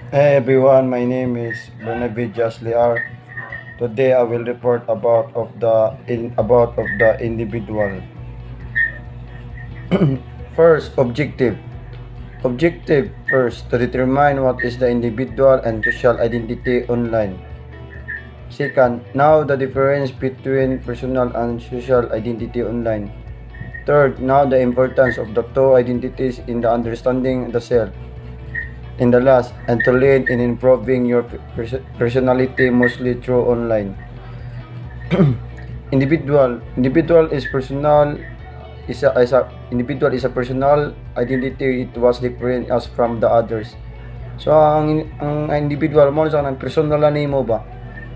Hey everyone, my name is Bernabe Jasliar. Today I will report about of the individual. First, objective. Objective first to determine what is the individual and social identity online. Second, now the difference between personal and social identity online. Third, now the importance of the two identities in the understanding the self. In the last, and to lead in improving your personality mostly through online. Individual is personal is a individual is a personal identity. It was different as from the others. So ang individual mo sa nang personal na nimo ba?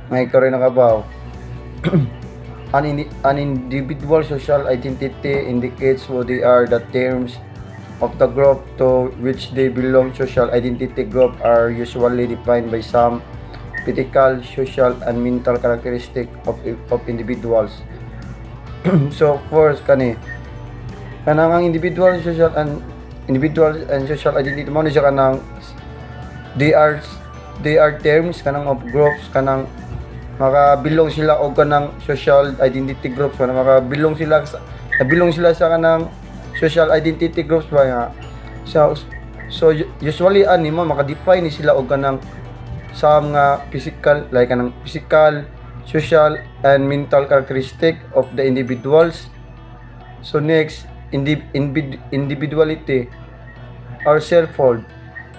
May kare nakabaw. An individual social identity indicates who they are. The terms of the group to which they belong. Social identity group are usually defined by some physical, social, and mental characteristic of individuals. So first kanang ang individual and social identity mo ni siya kanang they are they are terms kanang of groups kanang makabilong sila og kanang social identity groups kanang nabilong sila sa kanang social identity groups ba nga. So usually ani mo maka-define ni sila og kanang sa mga physical like kanang physical, social, and mental characteristic of the individuals. So next, individuality or selfhood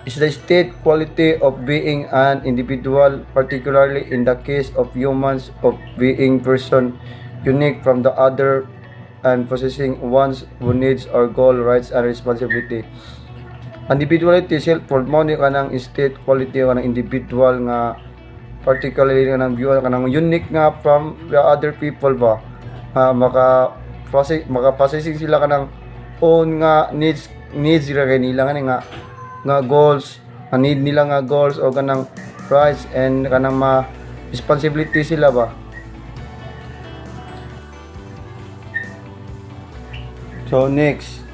is the state quality of being an individual, particularly in the case of humans, of being person unique from the other and possessing one's own needs or goal, rights, and responsibility. Individuality, self-worth mo ni kanang state quality kanang individual nga particularly kanang view kanang unique nga from the other people ba. Maka-possessing sila kanang own nga needs ra kay nila nga goals, need nila nga goals o kanang rights and kanang responsibility sila ba. So next,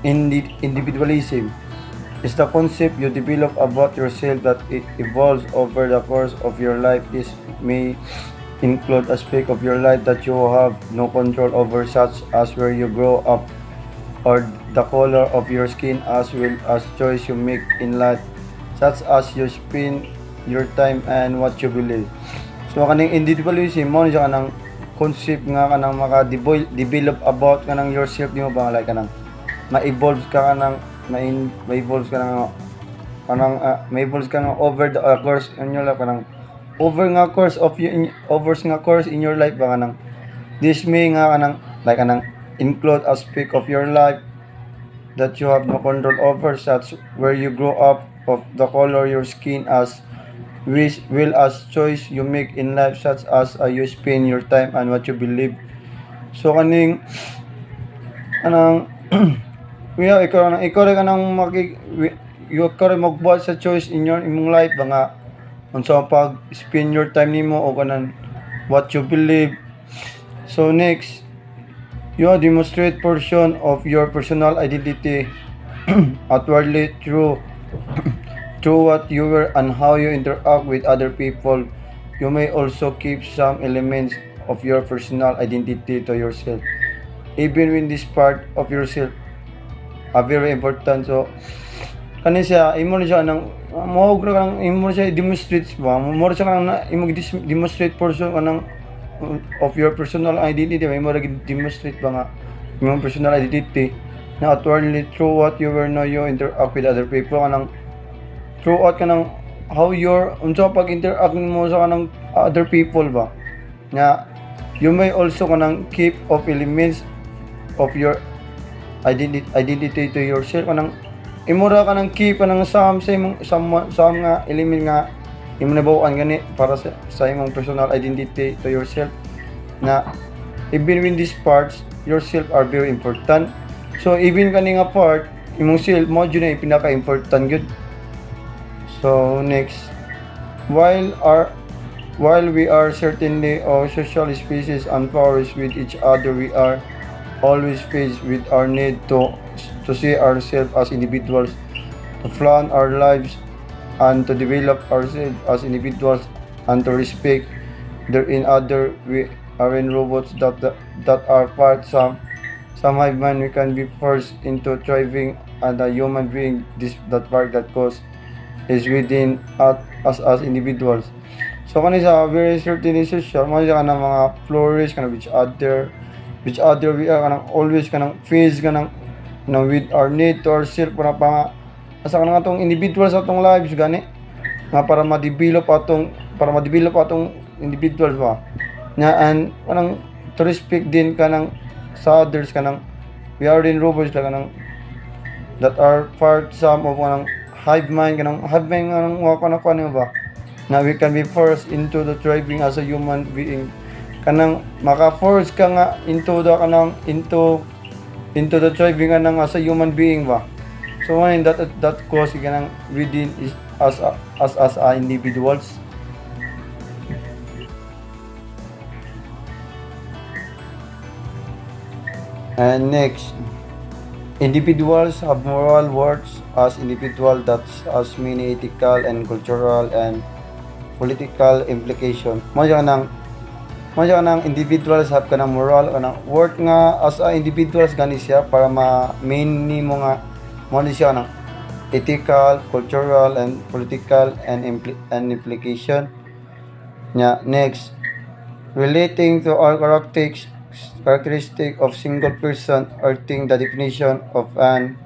individualism is the concept you develop about yourself that it evolves over the course of your life. This may include aspects of your life that you have no control over, such as where you grow up or the color of your skin, as well as choice you make in life, such as you spend your time and what you believe. So kaning individualism mo siya kanang concept nga kanang maka-develop about kanang yourself nimo ba like kanang ma-evolve ka kanang ma-evolve ka nga over the course in your life kanang over nga course in your life ba kanang this may nga kanang like kanang include aspect of your life that you have no control over, such where you grow up, of the color your skin, as well as choice you make in life, such as you spend your time and what you believe. So kaning anang ikaw rin kanang ikaw rin magbuhat sa choice in your imong life ba nga unsa pag spend your time nimo o kanang what you believe. So next, you demonstrate portion of your personal identity outwardly through what you wear and how you interact with other people. You may also keep some elements of your personal identity to yourself, even when this part of yourself are very important. So kani siya imo siya nang mo kang imo siya demonstrate ba mo siya kang imo demonstrate portion kanang of your personal identity may mo demonstrate ba nga yung personal identity na outwardly through what you were, now you interact with other people kanang throughout kanang how your unsa pag interact mo sa kanang other people ba nga you may also kanang keep of elements of your identity to yourself kanang imura kanang keep kanang some nga element nga imo nabuan gani para sa imong personal identity to yourself na even when these parts yourself are very important. So even kani nga part imong self mo jud na pinaka-important gyud. So next, while we are certainly all social species and powers with each other, we are always faced with our need to see ourselves as individuals, to plan our lives and to develop ourselves as individuals and to respect there in other we are in robots that are part some hive mind we can be forced into thriving and a human being this that part that cause is within us as individuals. So kani sa very certain social mo ka ng mga flourish ka which other we are kanang always kanang face ka ng with our need to ourself para asa ka nga tong individuals sa atong lives gani nga para ma-develop atong individuals ba nya and kanang to respect din ka ng sa others ka ng we are in robots ka ng that are part some of kanang hive mind kanang wa ka na kuan ba na we can be forced into the thriving as a human being kanang maka-force ka nga into the thriving ka nang as a human being ba. So when that cause ka nang within is as individuals. And next, individuals have moral worth as individual that has many ethical and cultural and political implication. Mo nang individuals have kanang moral kanang worth nga as a individuals gani siya para ma-main nimo nga mo ni siya nang ethical, cultural and political and implication. Nya next, relating to our characteristic of single person or thing. The definition of an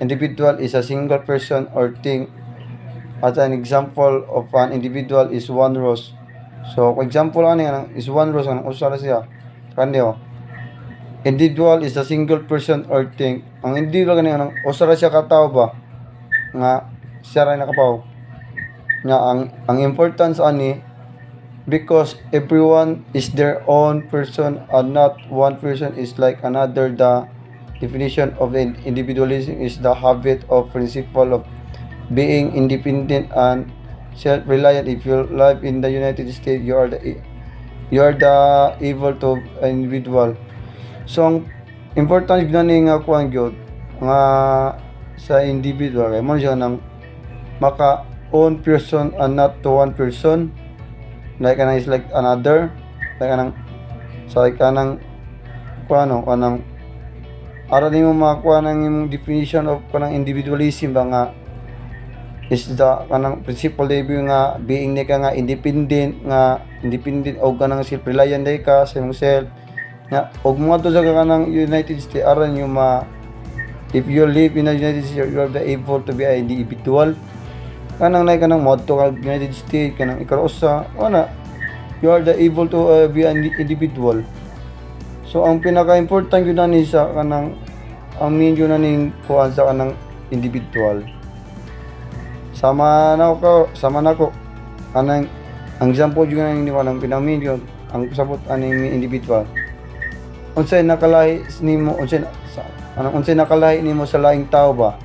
individual is a single person or thing. As an example of an individual is one rose. So, example ani nga is one rose ang usara siya. Kanyo. Individual is a single person or thing. Ang individual kani ang usara siya ka tao ba nga siya ra nakapaw. Nga ang importance ani because everyone is their own person and not one person is like another. The definition of individualism is the habit of principle of being independent and self-reliant. If you live in the United States, you are the able to individual. So ang important gani nga kuan gyud nga sa individual kay mo siya nang maka own person and not to one person. Like kanang is like another, like kanang kanang ara nimo makuha nang imong definition of kanang individualism ba nga is the kanang principle nga being ni ka nga independent og kanang self-reliant day ka sa imong self nga og mo to sa kanang United States aran yung if you live in the United States you are able to be an individual kanang like kanang motto ka United States kanang ikarosa you are able to be an individual. So ang pinaka-important yun ni sa kanang ang mean yun ning kuan sa kanang individual. Sama na ko kanang ang example yun ni kanang pinamin yun ang sabot aning individual. Unsay nakalahi nimo unsay nakalahi nimo sa laing tao ba?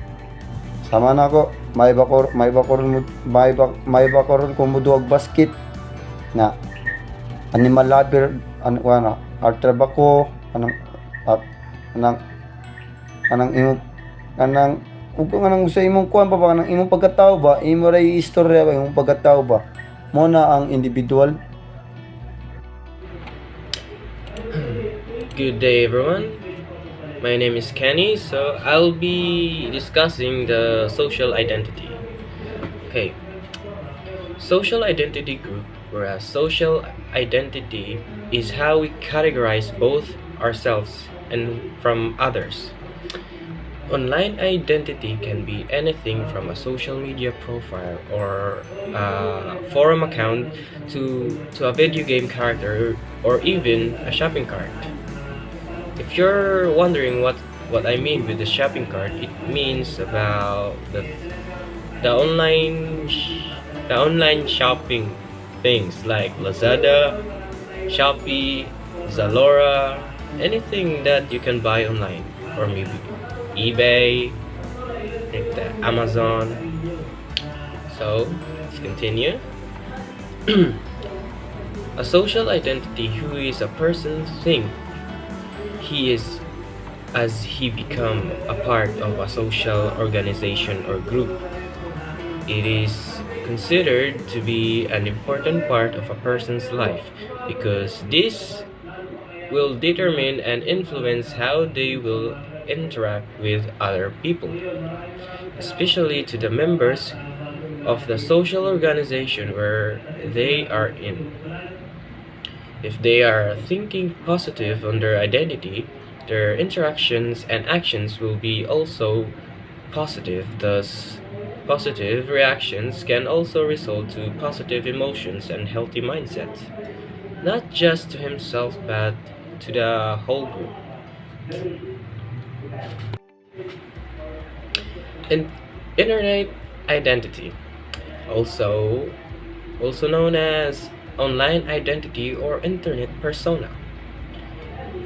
Sama na ko may bakoron ko muduog basket na animal lover trabaho kanang sa imong kuan pa ba kanang imong pagkatao ba imo ray istorya ba imong pagkatao ba mo na ang individual. Good day, everyone. My name is Kenny, so I'll be discussing the social identity. Okay, social identity group, whereas social identity is how we categorize both ourselves and from others. Online identity can be anything from a social media profile or a forum account to a video game character or even a shopping cart. If you're wondering what I mean with the shopping cart, it means about the online shopping things like Lazada, Shopee, Zalora, anything that you can buy online, or maybe eBay, like the Amazon. So let's continue. A social identity who is a person thing he is as he become a part of a social organization or group. It is considered to be an important part of a person's life because this will determine and influence how they will interact with other people, especially to the members of the social organization where they are in. If they are thinking positive on their identity, their interactions and actions will be also positive. Thus, positive reactions can also result to positive emotions and healthy mindset, not just to himself but to the whole group. In internet identity, also known as online identity or internet persona,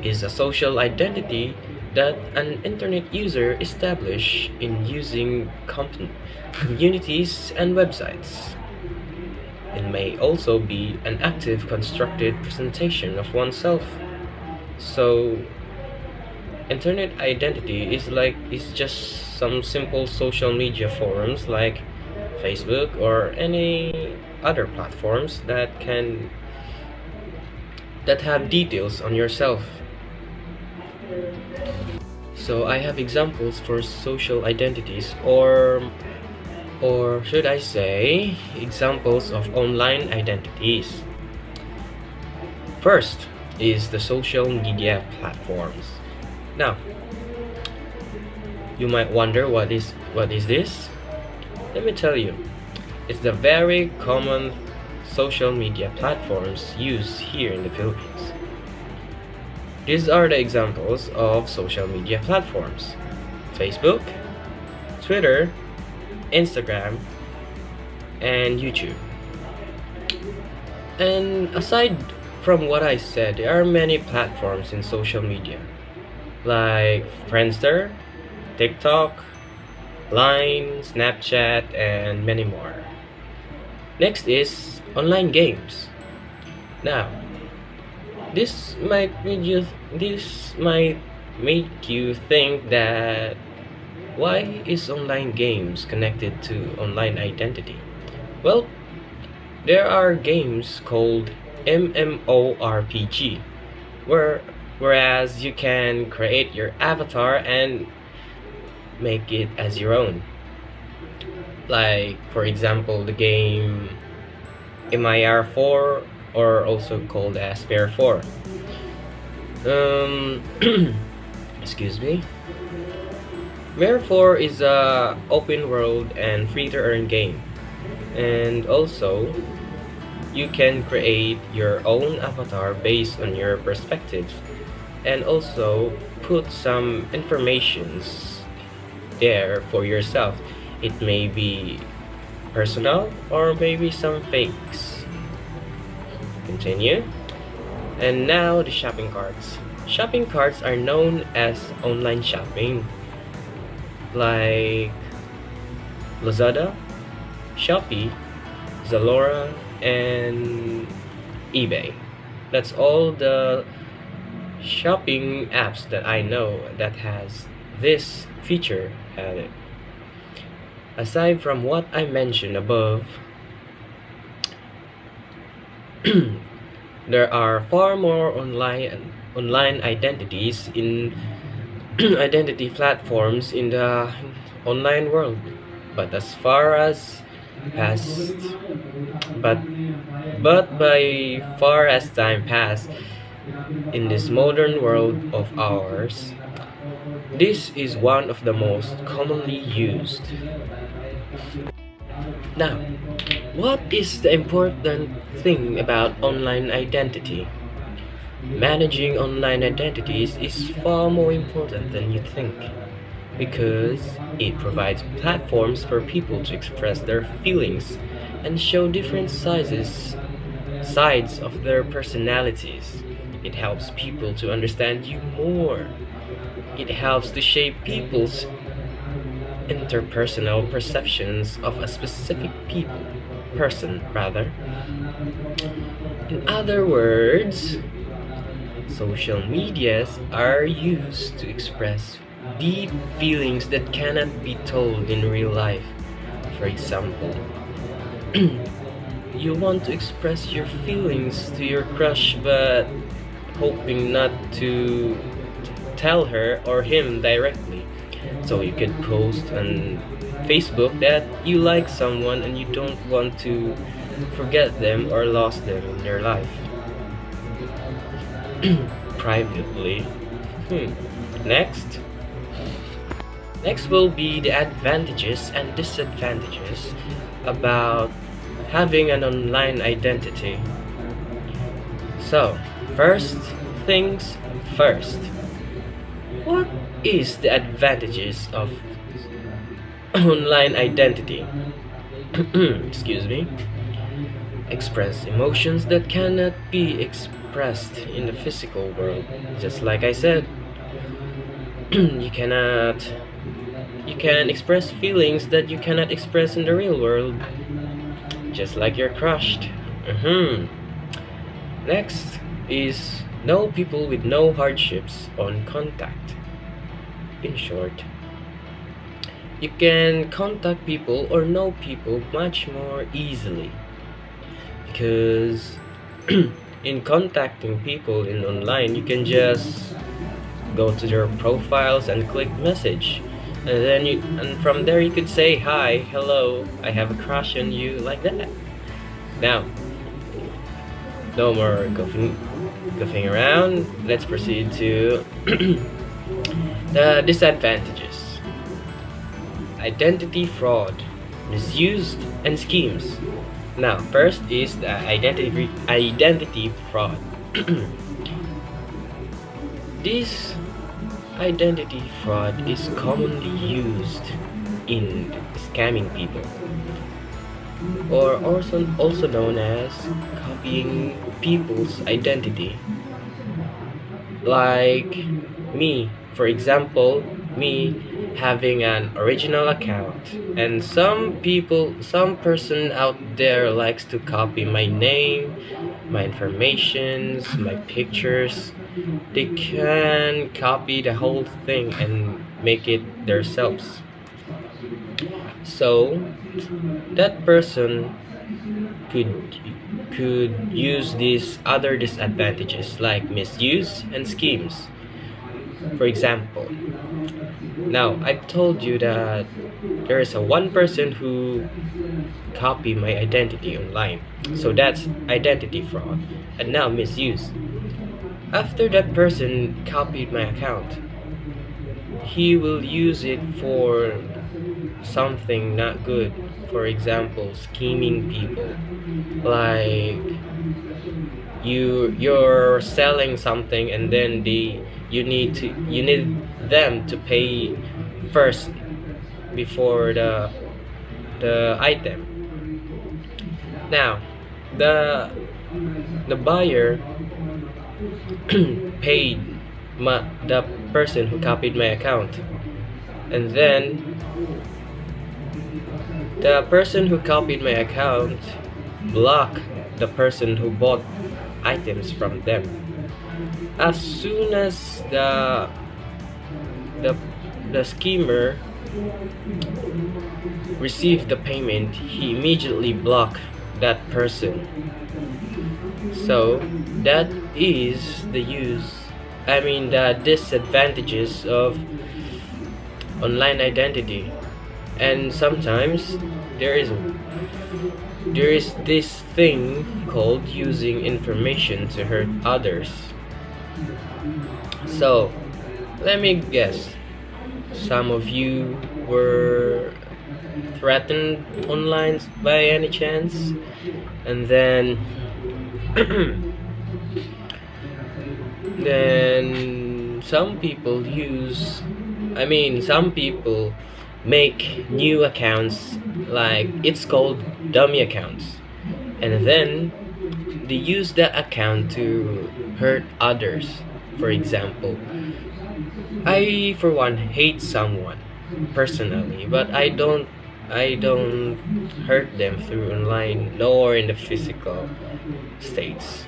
is a social identity that an internet user establishes in using communities and websites. It may also be an active constructed presentation of oneself. So internet identity is just some simple social media forums like Facebook or any other platforms that have details on yourself. So I have examples for social identities or should I say examples of online identities. First is the social media platforms. Now, you might wonder what is this? Let me tell you. It's the very common social media platforms used here in the Philippines. These are the examples of social media platforms: Facebook, Twitter, Instagram, and YouTube. And aside from what I said, there are many platforms in social media like Friendster, TikTok, Line, Snapchat, and many more. Next is online games. Now, this might make you think that why is online games connected to online identity? Well, there are games called MMORPG, whereas you can create your avatar and make it as your own. Like, for example, the game MIR4, or also called as Bear 4. Um, excuse me. Bear 4 is a open world and free to earn game. And also, you can create your own avatar based on your perspective and also put some informations there for yourself. It may be personal or maybe some fakes. Continue. And now the shopping carts. Shopping carts are known as online shopping, like Lazada, Shopee, Zalora, and eBay. That's all the shopping apps that I know that has this feature added. Aside from what I mentioned above, there are far more online identities in identity platforms in the online world. But as far as past but by far as time passed in this modern world of ours, this is one of the most commonly used. Now, what is the important thing about online identity? Managing online identities is far more important than you think because it provides platforms for people to express their feelings and show different sides of their personalities. It helps people to understand you more. It helps to shape people's interpersonal perceptions of a specific person rather. In other words, social medias are used to express deep feelings that cannot be told in real life. For example, you want to express your feelings to your crush, but hoping not to tell her or him directly. So you could post on Facebook that you like someone and you don't want to forget them or lost them in your life. Privately. Next. Next will be the advantages and disadvantages about having an online identity. So, first things first. What is the advantages of online identity? Excuse me. Express emotions that cannot be expressed in the physical world. Just like I said, you can express feelings that you cannot express in the real world. Just like you're crushed. Next is know people with no hardships on contact. In short, you can contact people or know people much more easily because in contacting people in online you can just go to their profiles and click message, and from there you could say hi, hello, I have a crush on you, like that. Now, no more goofing around. Let's proceed to the disadvantages. Identity fraud, misuse, and schemes. Now, first is the identity fraud. This identity fraud is commonly used in scamming people, or also known as copying people's identity. Like me, for example, me having an original account, and some person out there likes to copy my name, my informations, my pictures. They can copy the whole thing and make it themselves. So that person could use these other disadvantages like misuse and schemes. For example, now I've told you that there is a one person who copied my identity online. So that's identity fraud. And now misuse. After that person copied my account, he will use it for something not good. For example, scheming people. Like you're selling something and then you need them to pay first before the item. Now, the buyer paid the person who copied my account, and then the person who copied my account blocked the person who bought items from them. As soon as the schemer received the payment, he immediately blocked that person. So that is the disadvantages of online identity. And sometimes there is this thing called using information to hurt others. So let me guess, some of you were threatened online by any chance, and then some people make new accounts, like it's called dummy accounts, and then they use that account to hurt others. For example, I for one hate someone personally, but I don't hurt them through online nor in the physical states.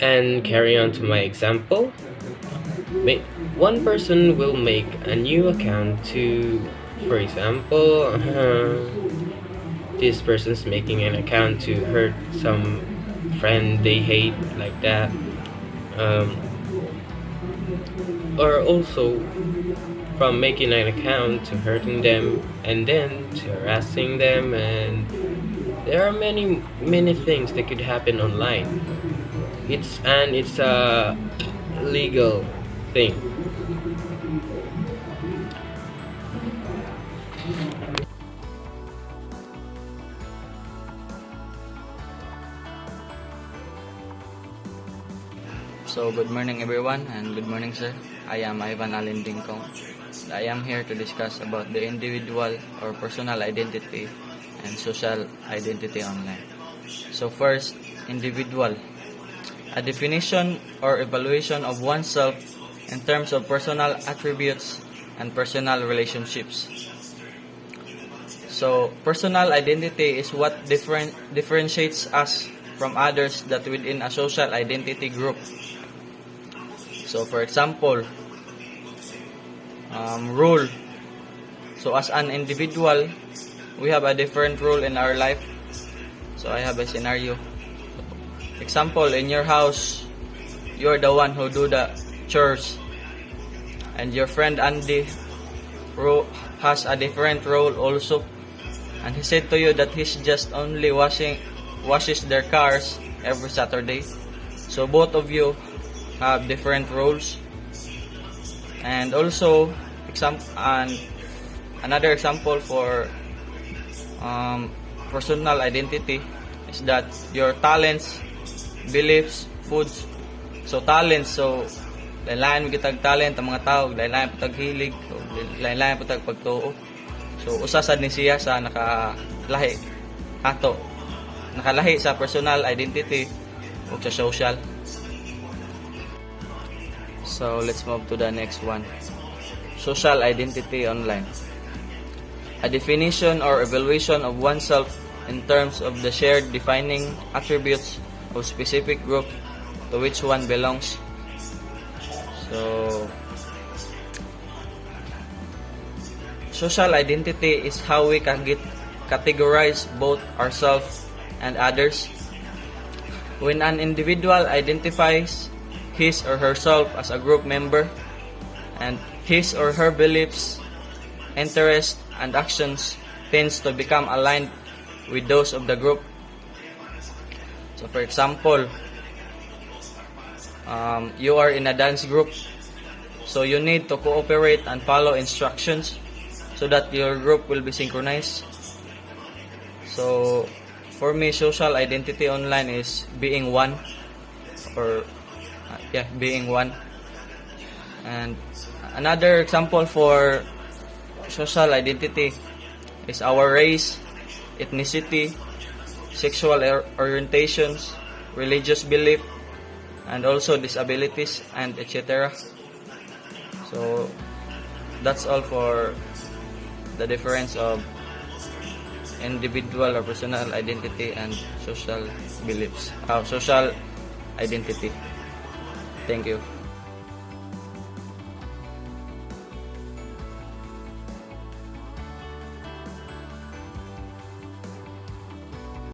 And carry on to my example. One person will make a new account to For example, this person's making an account to hurt some friend they hate, like that. Um, or also from making an account to hurting them and then to harassing them, and there are many things that could happen online. It's a legal thing. So, good morning everyone and good morning sir. I am Ivan Alin Dingkong. I am here to discuss about the individual or personal identity and social identity online. So first, individual. A definition or evaluation of oneself in terms of personal attributes and personal relationships. So, personal identity is what differentiates us from others that within a social identity group. So, for example, role. So, as an individual, we have a different role in our life. So, I have a scenario. Example, in your house, you're the one who do the chores. And your friend Andy has a different role also. And he said to you that he's just only washes their cars every Saturday. So, both of you have different roles. And also another example for personal identity is that your talents, beliefs, foods. So talents, so lain-lain mo kitag talent ang mga tao, lain-lain po tag hilig, lain-lain po tag pagtuo. So usa sad ni siya sa nakalahi sa personal identity ug sa social. So let's move to the next one. Social identity online. A definition or evaluation of oneself in terms of the shared defining attributes of specific group to which one belongs. So social identity is how we can categorize both ourselves and others. When an individual identifies his or herself as a group member and his or her beliefs, interests, and actions tends to become aligned with those of the group. So for example, you are in a dance group, so you need to cooperate and follow instructions so that your group will be synchronized. So for me, social identity online is being one, or being one. And another example for social identity is our race, ethnicity, sexual orientations, religious belief, and also disabilities, and etc. So that's all for the difference of individual or personal identity and social beliefs, social identity. Thank you.